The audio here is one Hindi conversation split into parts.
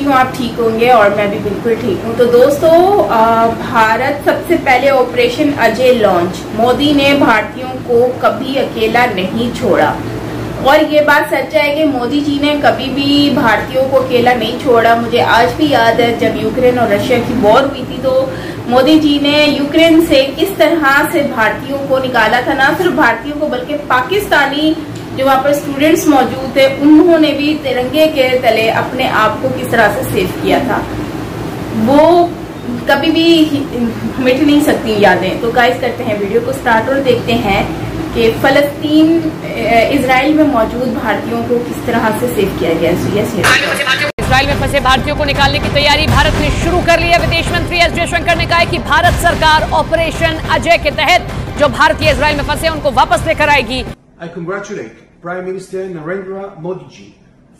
हूँ आप ठीक होंगे और मैं भी बिल्कुल ठीक हूँ। तो दोस्तों, भारत सबसे पहले ऑपरेशन अजय लॉन्च, मोदी ने भारतीयों को कभी अकेला नहीं छोड़ा। और ये बात सच है कि मोदी जी ने कभी भी भारतीयों को अकेला नहीं छोड़ा। मुझे आज भी याद है जब यूक्रेन और रशिया की वॉर हुई थी तो मोदी जी ने यूक्रेन से किस तरह से भारतीयों को निकाला था। ना सिर्फ भारतीयों को बल्कि पाकिस्तानी जो वहाँ पर स्टूडेंट्स मौजूद थे उन्होंने भी तिरंगे के तले अपने आप को किस तरह से सेव किया था, वो कभी भी मिट नहीं सकती यादें। तो गाइस करते हैं वीडियो को स्टार्ट और देखते हैं कि फलस्तीन इजराइल में मौजूद भारतीयों को किस तरह से सेव किया गया। इजराइल में फंसे भारतीयों को निकालने की तैयारी भारत ने शुरू कर ली है। विदेश मंत्री एस जयशंकर ने कहा है कि भारत सरकार ऑपरेशन अजय के तहत जो भारतीय इजराइल में फंसे उनको वापस लेकर आएगी। I congratulate Prime Minister Narendra Modi ji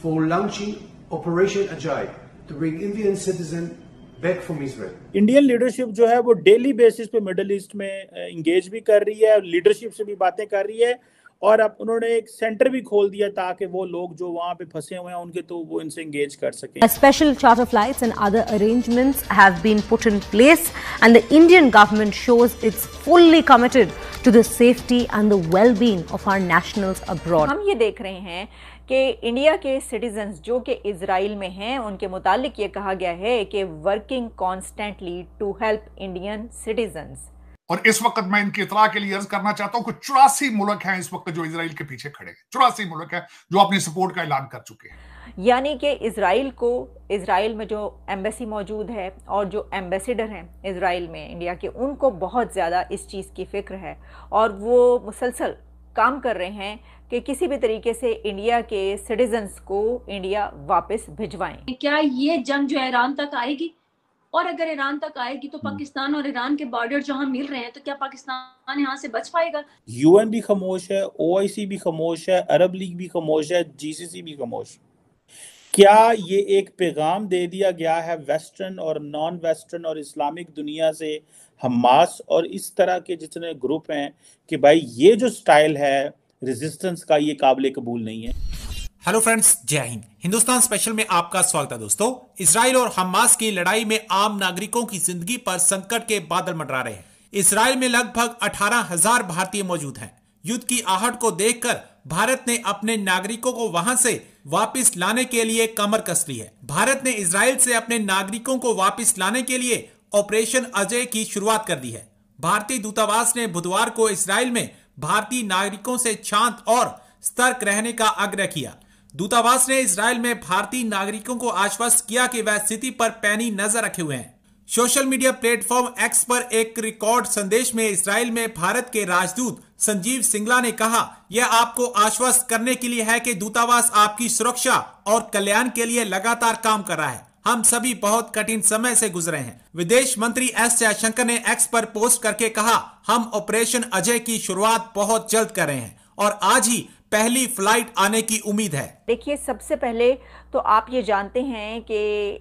for launching Operation Ajay to bring Indian citizens back from Israel. Indian leadership जो है वो डेली बेसिस पे मिडिल ईस्ट में इंगेज भी कर रही है, लीडरशिप से भी बातें कर रही है और अब उन्होंने एक सेंटर भी खोल दिया ताकि वो लोग जो वहाँ पे फंसे हुए हैं उनके तो वो इनसे एंगेज कर सकें। Special charter flights and other arrangements have been put in place and the Indian government shows it's fully committed to the safety and the well-being of our nationals abroad. हम ये देख रहे हैं कि इंडिया के सिटीजन्स जो कि इजराइल में हैं उनके मुतालिक ये कहा गया है कि working constantly to help Indian citizens. और इस वक्त मैं इनकी इतला के लिए अर्ज करना चाहता हूं कि 84 मुल्क हैं इस वक्त जो इजराइल के पीछे खड़े हैं। 84 मुल्क हैं जो अपनी सपोर्ट का ऐलान कर चुके हैं। यानी कि इजराइल में जो एम्बेसी मौजूद है और जो एम्बेसडर हैं इजराइल में इंडिया के, उनको बहुत ज़्यादा इस चीज़ की फिक्र है और वो मुसलसल काम कर रहे हैं कि किसी भी तरीके से इंडिया के सिटीजन्स को इंडिया वापस भिजवाएं। क्या ये जंग जो है ईरान तक आएगी? और अगर ईरान तक आएगी तो पाकिस्तान और ईरान के बॉर्डर जहां मिल रहे हैं तो क्या पाकिस्तान यहां से बच पाएगा? यूएन भी खामोश है, ओआईसी भी खामोश है, अरब लीग भी खामोश है, जीसीसी भी खामोश। क्या ये एक पैगाम दे दिया गया है वेस्टर्न और नॉन वेस्टर्न और इस्लामिक दुनिया से, हमास और इस तरह के जितने ग्रुप हैं कि भाई ये जो स्टाइल है रेजिस्टेंस का ये काबिल कबूल नहीं है। हेलो फ्रेंड्स, जय हिंद। हिंदुस्तान स्पेशल में आपका स्वागत है। दोस्तों, इजराइल और हमास की लड़ाई में आम नागरिकों की जिंदगी पर संकट के बादल मंडरा रहे हैं। इजराइल में लगभग 18,000 भारतीय मौजूद हैं। युद्ध की आहट को देखकर भारत ने अपने नागरिकों को वहां से वापस लाने के लिए कमर कस ली है। भारत ने इजराइल से अपने नागरिकों को वापस लाने के लिए ऑपरेशन अजय की शुरुआत कर दी है। भारतीय दूतावास ने बुधवार को इजराइल में भारतीय नागरिकों से शांत और सतर्क रहने का आग्रह किया। दूतावास ने इजराइल में भारतीय नागरिकों को आश्वस्त किया कि वह स्थिति पर पैनी नजर रखे हुए हैं। सोशल मीडिया प्लेटफॉर्म एक्स पर एक रिकॉर्ड संदेश में इजराइल में भारत के राजदूत संजीव सिंगला ने कहा, यह आपको आश्वस्त करने के लिए है कि दूतावास आपकी सुरक्षा और कल्याण के लिए लगातार काम कर रहा है। हम सभी बहुत कठिन समय से गुजरे हैं। विदेश मंत्री एस जयशंकर ने एक्स पर पोस्ट करके कहा, हम ऑपरेशन अजय की शुरुआत बहुत जल्द कर रहे हैं और आज ही पहली फ्लाइट आने की उम्मीद है। देखिए, सबसे पहले तो आप ये जानते हैं कि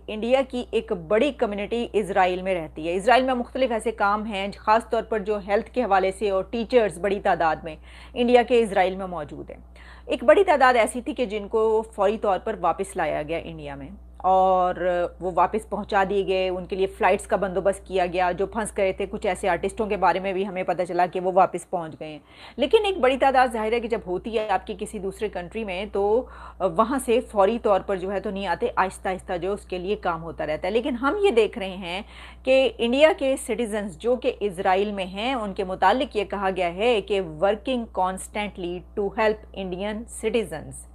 इंडिया की एक बड़ी कम्युनिटी इजराइल में रहती है। इजराइल में मुख्तलिफ ऐसे काम हैं ख़ास तौर पर जो हेल्थ के हवाले से, और टीचर्स बड़ी तादाद में इंडिया के इजराइल में मौजूद हैं। एक बड़ी तादाद ऐसी थी कि जिनको फौरी तौर पर वापस लाया गया इंडिया में और वो वापस पहुंचा दिए गए। उनके लिए फ़्लाइट्स का बंदोबस्त किया गया। जो फंस गए थे, कुछ ऐसे आर्टिस्टों के बारे में भी हमें पता चला कि वो वापस पहुंच गए हैं। लेकिन एक बड़ी तादाद ज़ाहिर है कि जब होती है आपकी किसी दूसरे कंट्री में तो वहाँ से फौरी तौर पर जो है तो नहीं आते, आहिस्ता आहिस्ता जो उसके लिए काम होता रहता है। लेकिन हम ये देख रहे हैं कि इंडिया के सिटीजन्स जो कि इजराइल में हैं उनके मुतालिक ये कहा गया है कि working constantly to help Indian citizens.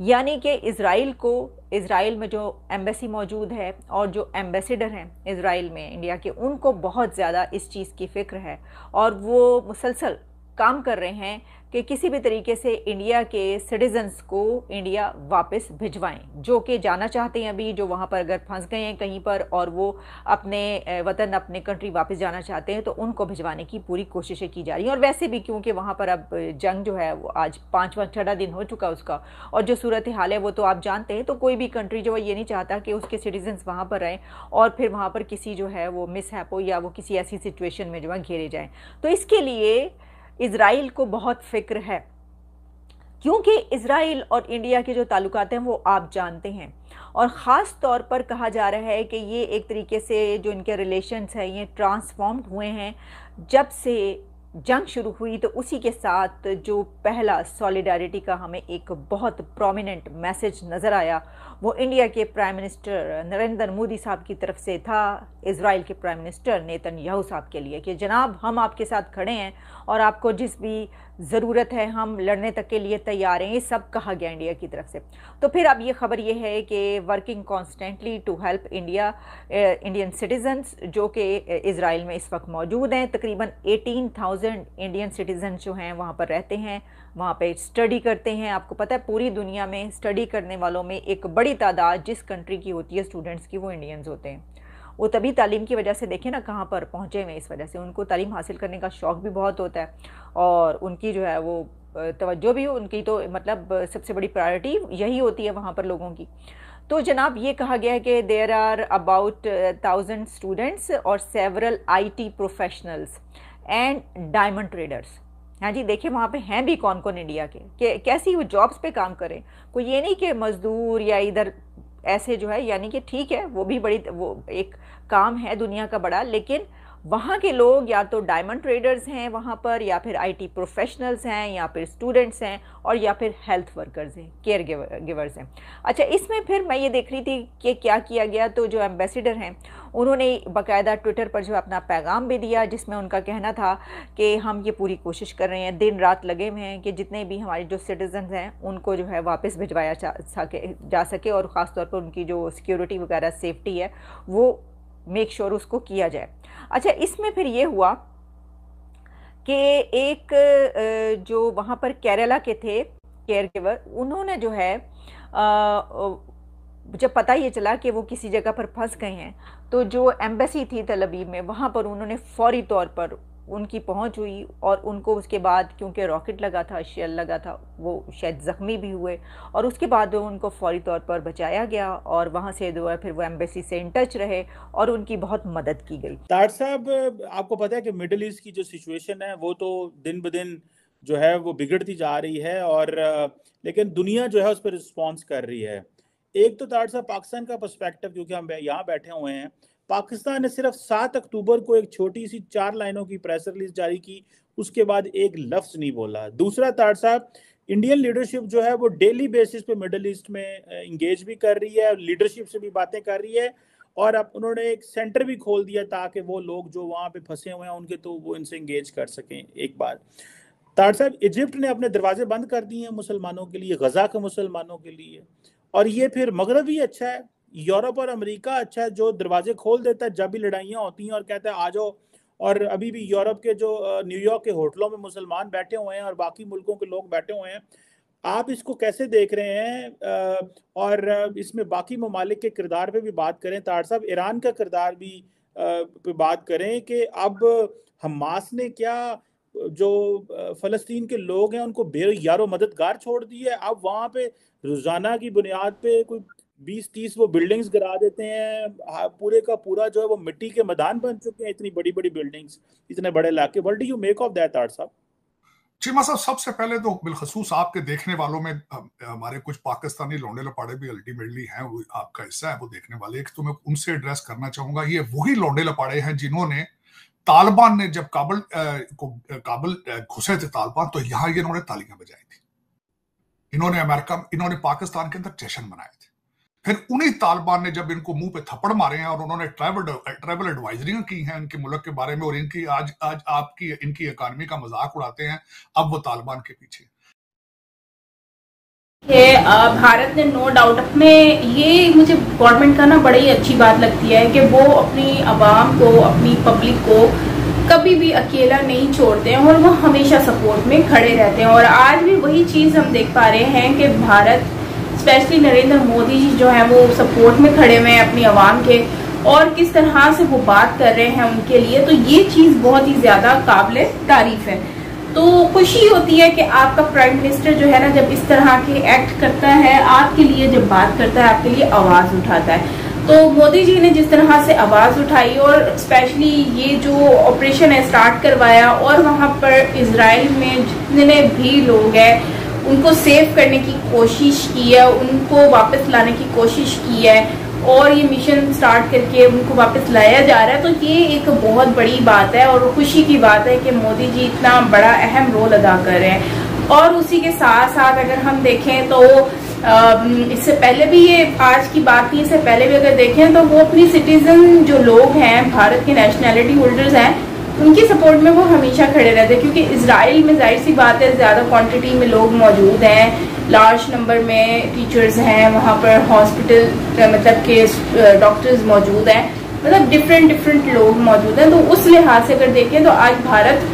यानी कि इजराइल में जो एम्बेसी मौजूद है और जो एम्बेसडर हैं इजराइल में इंडिया के, उनको बहुत ज़्यादा इस चीज़ की फिक्र है और वो मुसलसल काम कर रहे हैं कि किसी भी तरीके से इंडिया के सिटीजन्स को इंडिया वापस भिजवाएं, जो कि जाना चाहते हैं अभी, जो वहाँ पर अगर फंस गए हैं कहीं पर और वो अपने वतन, अपने कंट्री वापस जाना चाहते हैं तो उनको भिजवाने की पूरी कोशिशें की जा रही हैं। और वैसे भी क्योंकि वहाँ पर अब जंग जो है वो आज 5वां-6वां दिन हो चुका उसका, और जो सूरत हाल है वो तो आप जानते हैं। तो कोई भी कंट्री जो है ये नहीं चाहता कि उसके सिटीजन्स वहाँ पर रहें और फिर वहाँ पर किसी जो है वो मिसहैप हो या वो किसी ऐसी सिचुएशन में जो है घेरे जाएँ। तो इसके लिए इजराइल को बहुत फिक्र है। क्योंकि इजराइल और इंडिया के जो ताल्लुकात हैं वो आप जानते हैं, और ख़ास तौर पर कहा जा रहा है कि ये एक तरीके से जो इनके रिलेशंस हैं ये ट्रांसफॉर्म्ड हुए हैं जब से जंग शुरू हुई। तो उसी के साथ जो पहला सॉलिडारिटी का हमें एक बहुत प्रोमिनेंट मैसेज नज़र आया वो इंडिया के प्राइम मिनिस्टर नरेंद्र मोदी साहब की तरफ से था इज़राइल के प्राइम मिनिस्टर नेतन्याहू साहब के लिए कि जनाब हम आपके साथ खड़े हैं और आपको जिस भी ज़रूरत है हम लड़ने तक के लिए तैयार हैं, ये सब कहा गया इंडिया की तरफ से। तो फिर अब ये खबर ये है कि working constantly to help Indian citizens जो कि इज़राइल में इस वक्त मौजूद हैं। तकरीबन 18,000 इंडियन सिटीजन जो हैं वहाँ पर रहते हैं, वहाँ पे स्टडी करते हैं। आपको पता है पूरी दुनिया में स्टडी करने वालों में एक बड़ी तादाद जिस कंट्री की होती है स्टूडेंट्स की वो इंडियन्स होते हैं। वो तभी तालीम की वजह से देखें ना कहाँ पर पहुँचे हुए, इस वजह से उनको तालीम हासिल करने का शौक़ भी बहुत होता है और उनकी जो है वो तवज्जो भी उनकी तो मतलब सबसे बड़ी प्रायोरिटी यही होती है वहाँ पर लोगों की। तो जनाब ये कहा गया है कि देयर आर अबाउट 1000 स्टूडेंट्स और several IT professionals and diamond traders. हाँ जी, देखिए वहाँ पे हैं भी कौन कौन इंडिया के कैसी वो जॉब्स पे काम करें। कोई ये नहीं कि मज़दूर या इधर ऐसे जो है, यानी कि ठीक है वो भी बड़ी वो एक काम है दुनिया का बड़ा, लेकिन वहाँ के लोग या तो डायमंड ट्रेडर्स हैं वहाँ पर, या फिर IT प्रोफेशनल्स हैं, या फिर स्टूडेंट्स हैं, और या फिर हेल्थ वर्कर्स हैं, केयर गिवर्स हैं। अच्छा, इसमें फिर मैं ये देख रही थी कि क्या किया गया। तो जो एम्बेसडर हैं उन्होंने बाकायदा ट्विटर पर जो अपना पैगाम भी दिया जिसमें उनका कहना था कि हम ये पूरी कोशिश कर रहे हैं, दिन रात लगे हुए हैं कि जितने भी हमारे जो सिटीजन्स हैं उनको जो है वापस भिजवाया जा सके और ख़ास तौर पर उनकी जो सिक्योरिटी वगैरह सेफ्टी है वो मेक श्योर उसको किया जाए। अच्छा, इसमें फिर ये हुआ कि एक जो वहाँ पर केरला के थे केयर गिवर, उन्होंने जो है जब पता ये चला कि वो किसी जगह पर फंस गए हैं तो जो एम्बेसी थी तल अवीव में वहाँ पर उन्होंने फौरी तौर पर उनकी पहुंच हुई और उनको उसके बाद क्योंकि रॉकेट लगा था, शेल लगा था, वो शायद ज़ख्मी भी हुए और उसके बाद उनको फौरी तौर पर बचाया गया और वहाँ से जो है फिर वो एम्बेसी से इन टच रहे और उनकी बहुत मदद की गई। तार साहब, आपको पता है कि मिडल ईस्ट की जो सिचुएशन है वो तो दिन ब दिन जो है वो बिगड़ती जा रही है और लेकिन दुनिया जो है उस पर रिस्पॉन्स कर रही है। एक तो तार साहब पाकिस्तान का पर्सपेक्टिव, क्योंकि हम यहाँ बैठे हुए हैं, पाकिस्तान ने सिर्फ 7 अक्टूबर को एक छोटी सी 4 लाइनों की प्रेस रिलीज जारी की, उसके बाद एक लफ्ज नहीं बोला। दूसरा तार साहब, इंडियन लीडरशिप जो है वो डेली बेसिस पे मिडल ईस्ट में इंगेज भी कर रही है, लीडरशिप से भी बातें कर रही है और अब उन्होंने एक सेंटर भी खोल दिया ताकि वो लोग जो वहाँ पे फंसे हुए हैं उनके तो वो इनसे इंगेज कर सकें। एक बात तार साहब, इजिप्ट ने अपने दरवाजे बंद कर दिए हैं मुसलमानों के लिए, गजा के मुसलमानों के लिए, और ये फिर मगरब ही अच्छा है, यूरोप और अमेरिका अच्छा है जो दरवाजे खोल देता है जब भी लड़ाइयाँ होती हैं और कहता है आ जाओ। और अभी भी यूरोप के जो न्यूयॉर्क के होटलों में मुसलमान बैठे हुए हैं और बाकी मुल्कों के लोग बैठे हुए हैं। आप इसको कैसे देख रहे हैं? और इसमें बाकी ममालिक के किरदार पे भी बात करें तार साहब, ईरान का किरदार भी पे बात करें कि अब हमास ने क्या जो फ़लस्तीन के लोग हैं उनको बेयारो मददगार छोड़ दी है। अब वहाँ पे रोज़ाना की बुनियाद पे कोई 20-30 वो बिल्डिंग्स गिरा देते हैं, पूरे का पूरा जो है वो मिट्टी के मैदान बन चुके हैं, इतनी बड़ी बड़ी बिल्डिंग्स, इतने बड़े इलाके। What do you make of that तार साहब? चीमा साहब, सबसे पहले तो बिलखसूस आपके देखने वालों में हमारे कुछ पाकिस्तानी लौंडे लपाड़े भी अल्टीमेटली हैं, वो आपका हिस्सा है वो देखने वाले। एक तो मैं उनसे एड्रेस करना चाहूंगा, ये वही लौंडे लपाड़े हैं जिन्होंने तालिबान ने जब काबुल घुसे थे तालिबान, तो यहाँ ये इन्होंने तालियां बजाई थी, इन्होंने पाकिस्तान के अंदर जश्न मनाए थे। फिर उन्हीं तालिबान ने जब इनको मुंह पे थप्पड़ मारे हैं और उन्होंने ट्रैवल एडवाइजरियां की हैं इनके मुल्क के बारे में और इनकी आज आपकी इनकी इकानमी का मजाक उड़ाते हैं, अब वो तालिबान के पीछे भारत ने नो डाउट अपने, ये मुझे गवर्नमेंट का ना बड़ी ही अच्छी बात लगती है कि वो अपनी आवाम को, अपनी पब्लिक को कभी भी अकेला नहीं छोड़ते हैं और वो हमेशा सपोर्ट में खड़े रहते हैं। और आज भी वही चीज हम देख पा रहे हैं कि भारत, स्पेशली नरेंद्र मोदी जी जो है वो सपोर्ट में खड़े हुए हैं अपनी आवाम के और किस तरह से वो बात कर रहे हैं उनके लिए, तो ये चीज बहुत ही ज्यादा काबिले तारीफ है। तो खुशी होती है कि आपका प्राइम मिनिस्टर जो है ना जब इस तरह के एक्ट करता है, आपके लिए जब बात करता है, आपके लिए आवाज उठाता है। तो मोदी जी ने जिस तरह से आवाज उठाई और स्पेशली ये जो ऑपरेशन है स्टार्ट करवाया और वहां पर इजराइल में जितने भी लोग हैं उनको सेव करने की कोशिश की है, उनको वापस लाने की कोशिश की है और ये मिशन स्टार्ट करके उनको वापस लाया जा रहा है। तो ये एक बहुत बड़ी बात है और खुशी की बात है कि मोदी जी इतना बड़ा अहम रोल अदा कर रहे हैं। और उसी के साथ साथ अगर हम देखें तो इससे पहले भी, ये आज की बात नहीं, इससे पहले भी अगर देखें तो वो अपनी सिटीजन जो लोग हैं, भारत के नेशनैलिटी होल्डर्स हैं, उनकी सपोर्ट में वो हमेशा खड़े रहते हैं। क्योंकि इजराइल में जाहिर सी बात है ज्यादा क्वांटिटी में लोग मौजूद हैं, लार्ज नंबर में टीचर्स हैं, वहाँ पर हॉस्पिटल मतलब के डॉक्टर्स मौजूद हैं, मतलब डिफरेंट लोग मौजूद हैं। तो उस लिहाज से अगर देखें तो आज भारत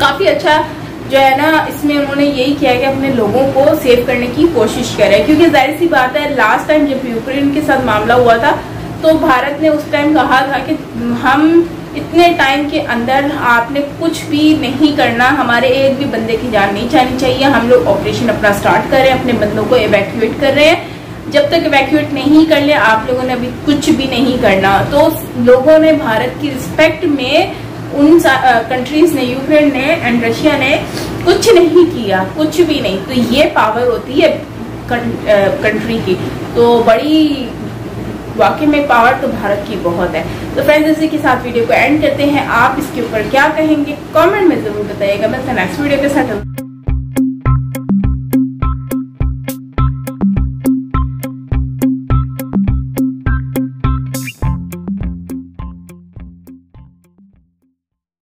काफी अच्छा जो है ना, इसमें उन्होंने यही किया है कि अपने लोगों को सेव करने की कोशिश करे। क्योंकि जाहिर सी बात है लास्ट टाइम जब यूक्रेन के साथ मामला हुआ था तो भारत ने उस टाइम कहा था कि हम इतने टाइम के अंदर आपने कुछ भी नहीं करना, हमारे एक भी बंदे की जान नहीं जानी चाहिए, हम लोग ऑपरेशन अपना स्टार्ट कर रहे हैं, अपने बंदों को इवैक्यूएट कर रहे हैं, जब तक इवैक्यूएट नहीं कर ले आप लोगों ने अभी कुछ भी नहीं करना। तो लोगों ने भारत की रिस्पेक्ट में उन कंट्रीज ने, यूक्रेन ने एंड रशिया ने कुछ नहीं किया, कुछ भी नहीं। तो ये पावर होती है कंट्री की, तो बड़ी वाकई में पावर तो भारत की बहुत है। तो फ्रेंड्स, इसी के साथ वीडियो को एंड करते हैं। आप इसके ऊपर क्या कहेंगे कमेंट में जरूर बताइएगा। मैं नेक्स्ट वीडियो के साथ